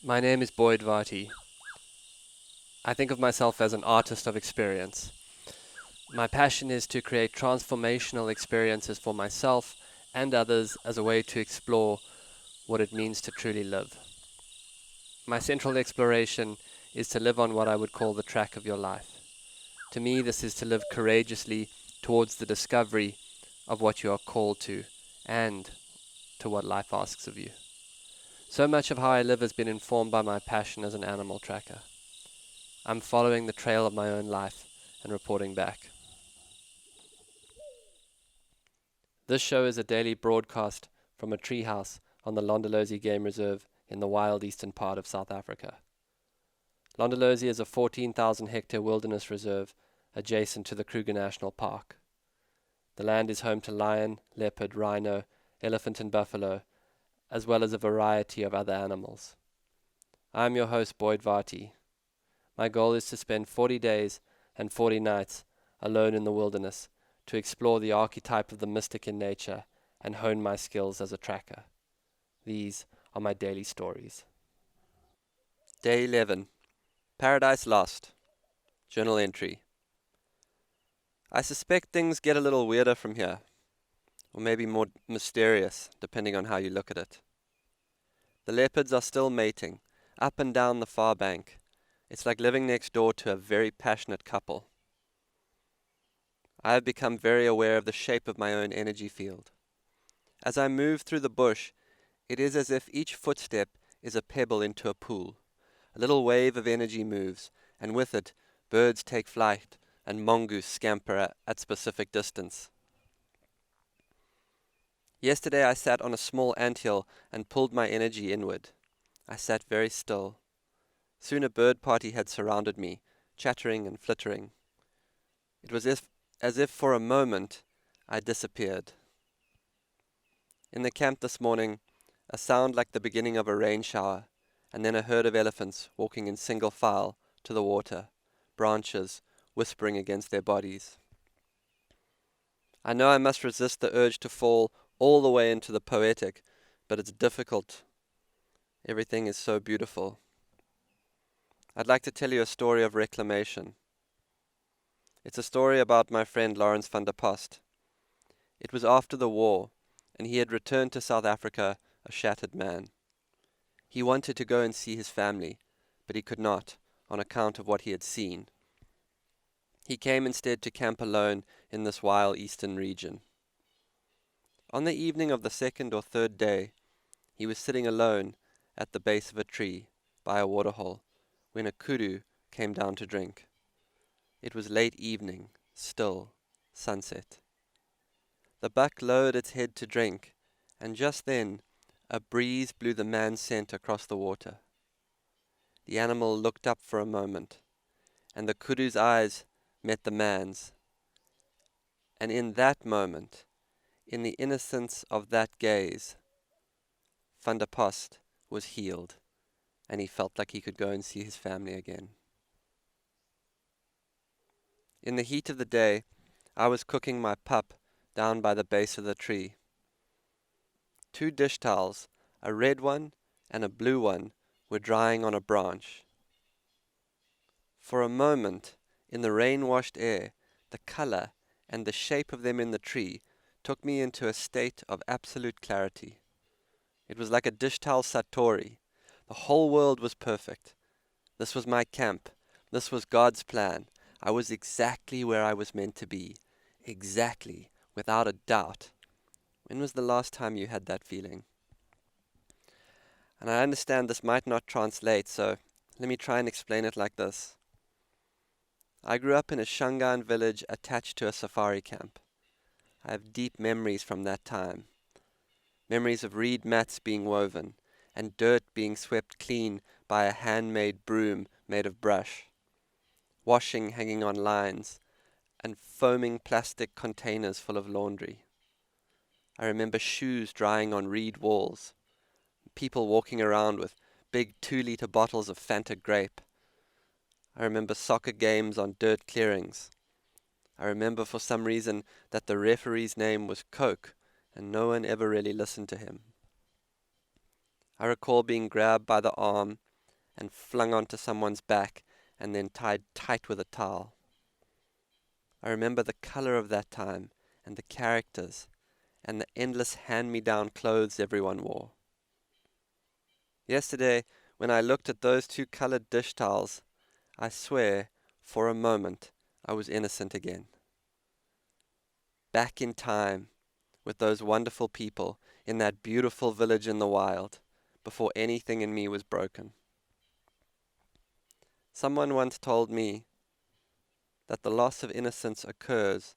My name is Varty. I think of myself as an artist of experience. My passion is to create transformational experiences for myself and others as a way to explore what it means to truly live. My central exploration is to live on what I would call the track of your life. To me, this is to live courageously towards the discovery of what you are called to and to what life asks of you. So much of how I live has been informed by my passion as an animal tracker. I'm following the trail of my own life and reporting back. This show is a daily broadcast from a treehouse on the Londolozi Game Reserve in the wild eastern part of South Africa. Londolozi is a 14,000 hectare wilderness reserve adjacent to the Kruger National Park. The land is home to lion, leopard, rhino, elephant and buffalo, as well as a variety of other animals. I am your host, Varty. My goal is to spend 40 days and 40 nights alone in the wilderness to explore the archetype of the mystic in nature and hone my skills as a tracker. These are my daily stories. Day 11. Paradise Lost. Journal entry. I suspect things get a little weirder from here, or maybe more mysterious, depending on how you look at it. The leopards are still mating, up and down the far bank. It's like living next door to a very passionate couple. I have become very aware of the shape of my own energy field. As I move through the bush, it is as if each footstep is a pebble into a pool. A little wave of energy moves, and with it, birds take flight and mongoose scamper at specific distance. Yesterday I sat on a small anthill and pulled my energy inward. I sat very still. Soon a bird party had surrounded me, chattering and flittering. It was as if for a moment I disappeared. In the camp this morning, a sound like the beginning of a rain shower, and then a herd of elephants walking in single file to the water, branches whispering against their bodies. I know I must resist the urge to fall all the way into the poetic, but it's difficult. Everything is so beautiful. I'd like to tell you a story of reclamation. It's a story about my friend Lourens van der Post. It was after the war, and he had returned to South Africa a shattered man. He wanted to go and see his family, but he could not, on account of what he had seen. He came instead to camp alone in this wild eastern region. On the evening of the second or third day, he was sitting alone at the base of a tree by a waterhole when a kudu came down to drink. It was late evening, still, sunset. The buck lowered its head to drink, and just then a breeze blew the man's scent across the water. The animal looked up for a moment, and the kudu's eyes met the man's. And in that moment, in the innocence of that gaze, Van der Post was healed, and he felt like he could go and see his family again. In the heat of the day, I was cooking my pup down by the base of the tree. 2 dish towels, a red one and a blue one, were drying on a branch. For a moment, in the rain-washed air, the color and the shape of them in the tree took me into a state of absolute clarity. It was like a dish towel satori. The whole world was perfect. This was my camp. This was God's plan. I was exactly where I was meant to be. Exactly, without a doubt. When was the last time you had that feeling? And I understand this might not translate, so let me try and explain it like this. I grew up in a Shangaan village attached to a safari camp. I have deep memories from that time. Memories of reed mats being woven, and dirt being swept clean by a handmade broom made of brush. Washing hanging on lines, and foaming plastic containers full of laundry. I remember shoes drying on reed walls, people walking around with big 2-liter bottles of Fanta grape. I remember soccer games on dirt clearings. I remember for some reason that the referee's name was Coke, and no one ever really listened to him. I recall being grabbed by the arm and flung onto someone's back and then tied tight with a towel. I remember the color of that time and the characters and the endless hand-me-down clothes everyone wore. Yesterday, when I looked at those two colored dish towels, I swear, for a moment, I was innocent again. Back in time, with those wonderful people in that beautiful village in the wild, before anything in me was broken. Someone once told me that the loss of innocence occurs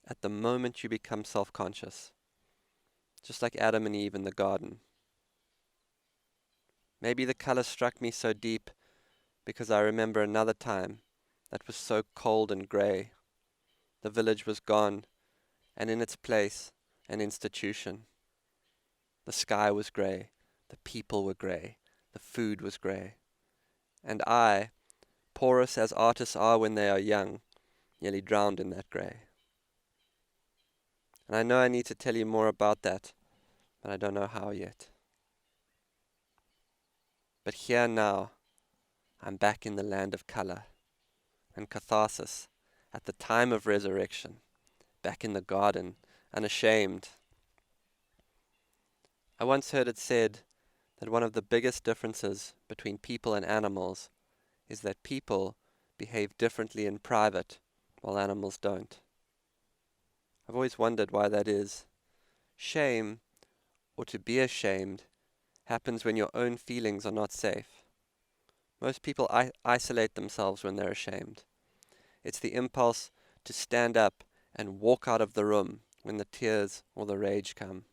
at the moment you become self-conscious, just like Adam and Eve in the garden. Maybe the color struck me so deep because I remember another time that was so cold and grey. The village was gone, and in its place, an institution. The sky was grey, the people were grey, the food was grey. And I, porous as artists are when they are young, nearly drowned in that grey. And I know I need to tell you more about that, but I don't know how yet. But here now, I'm back in the land of colour and catharsis, at the time of resurrection, back in the garden, unashamed. I once heard it said that one of the biggest differences between people and animals is that people behave differently in private, while animals don't. I've always wondered why that is. Shame, or to be ashamed, happens when your own feelings are not safe. Most people isolate themselves when they're ashamed. It's the impulse to stand up and walk out of the room when the tears or the rage come.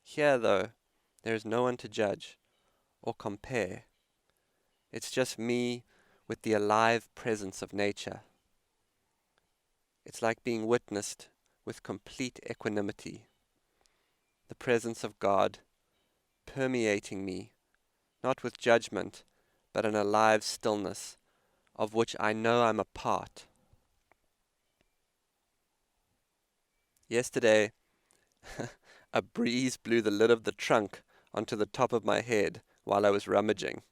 Here, though, there is no one to judge or compare. It's just me with the alive presence of nature. It's like being witnessed with complete equanimity. The presence of God permeating me, not with judgment, but an alive stillness, of which I know I'm a part. Yesterday, a breeze blew the lid of the trunk onto the top of my head while I was rummaging.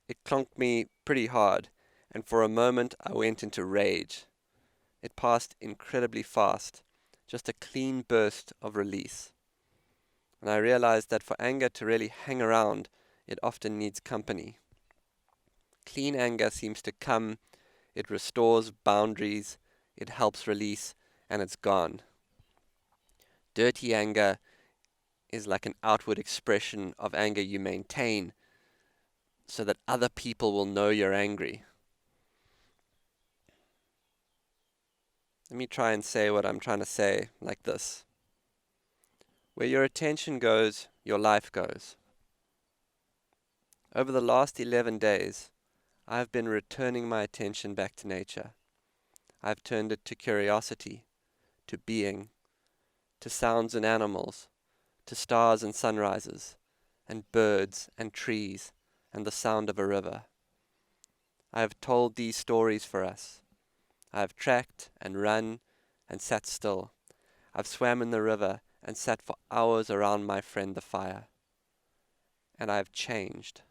It clunked me pretty hard, and for a moment I went into rage. It passed incredibly fast, just a clean burst of release. And I realized that for anger to really hang around, it often needs company. Clean anger seems to come, it restores boundaries, it helps release, and it's gone. Dirty anger is like an outward expression of anger you maintain so that other people will know you're angry. Let me try and say what I'm trying to say like this. Where your attention goes, your life goes. Over the last 11 days, I have been returning my attention back to nature. I've turned it to curiosity, to being, to sounds and animals, to stars and sunrises, and birds and trees, and the sound of a river. I have told these stories for us. I have tracked and run and sat still. I've swam in the river and sat for hours around my friend the fire. And I have changed.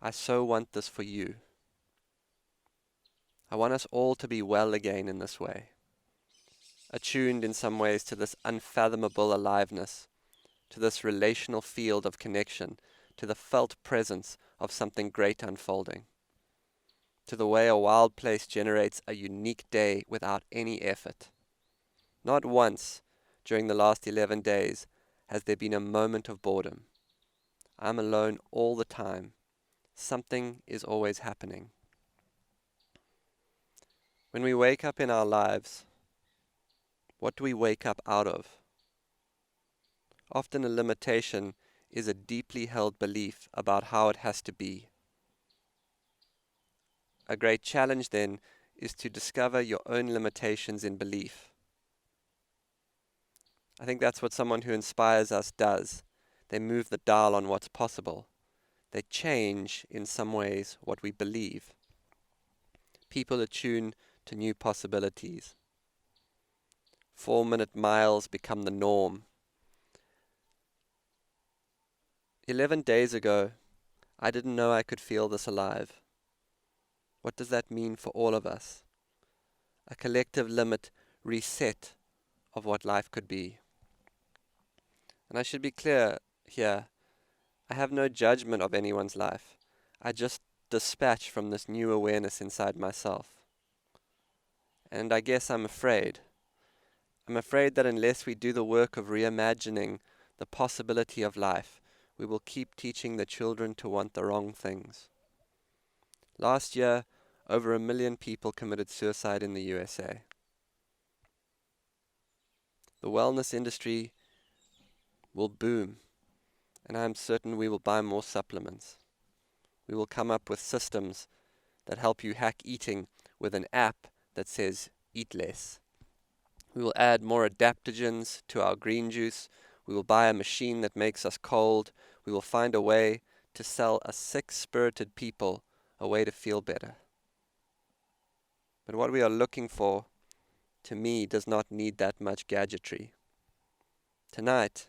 I so want this for you. I want us all to be well again in this way, attuned in some ways to this unfathomable aliveness, to this relational field of connection, to the felt presence of something great unfolding, to the way a wild place generates a unique day without any effort. Not once during the last 11 days has there been a moment of boredom. I'm alone all the time. Something is always happening. When we wake up in our lives, what do we wake up out of? Often a limitation is a deeply held belief about how it has to be. A great challenge then is to discover your own limitations in belief. I think that's what someone who inspires us does. They move the dial on what's possible. They change, in some ways, what we believe. People attune to new possibilities. 4-minute miles become the norm. 11 days ago, I didn't know I could feel this alive. What does that mean for all of us? A collective limit reset of what life could be. And I should be clear here, I have no judgment of anyone's life. I just dispatch from this new awareness inside myself. And I guess I'm afraid. I'm afraid that unless we do the work of reimagining the possibility of life, we will keep teaching the children to want the wrong things. Last year, over 1 million people committed suicide in the USA. The wellness industry will boom, and I am certain we will buy more supplements. We will come up with systems that help you hack eating with an app that says eat less. We will add more adaptogens to our green juice. We will buy a machine that makes us cold. We will find a way to sell a sick-spirited people a way to feel better. But what we are looking for, to me, does not need that much gadgetry. Tonight,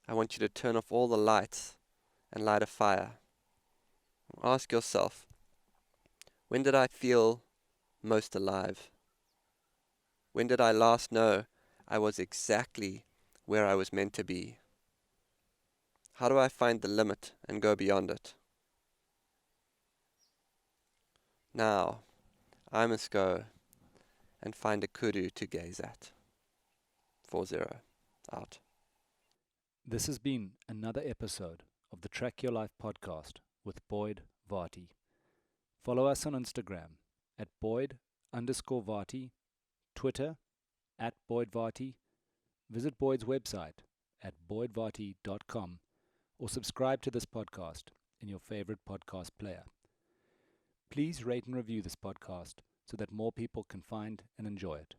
I want you to turn off all the lights and light a fire. Ask yourself, when did I feel most alive? When did I last know I was exactly where I was meant to be? How do I find the limit and go beyond it? Now, I must go and find a kudu to gaze at. 4-0, out. This has been another episode of the Track Your Life podcast with Boyd Varty. Follow us on Instagram at Boyd_Varty, Twitter at Boyd Varty. Visit Boyd's website at boydvarty.com or subscribe to this podcast in your favorite podcast player. Please rate and review this podcast so that more people can find and enjoy it.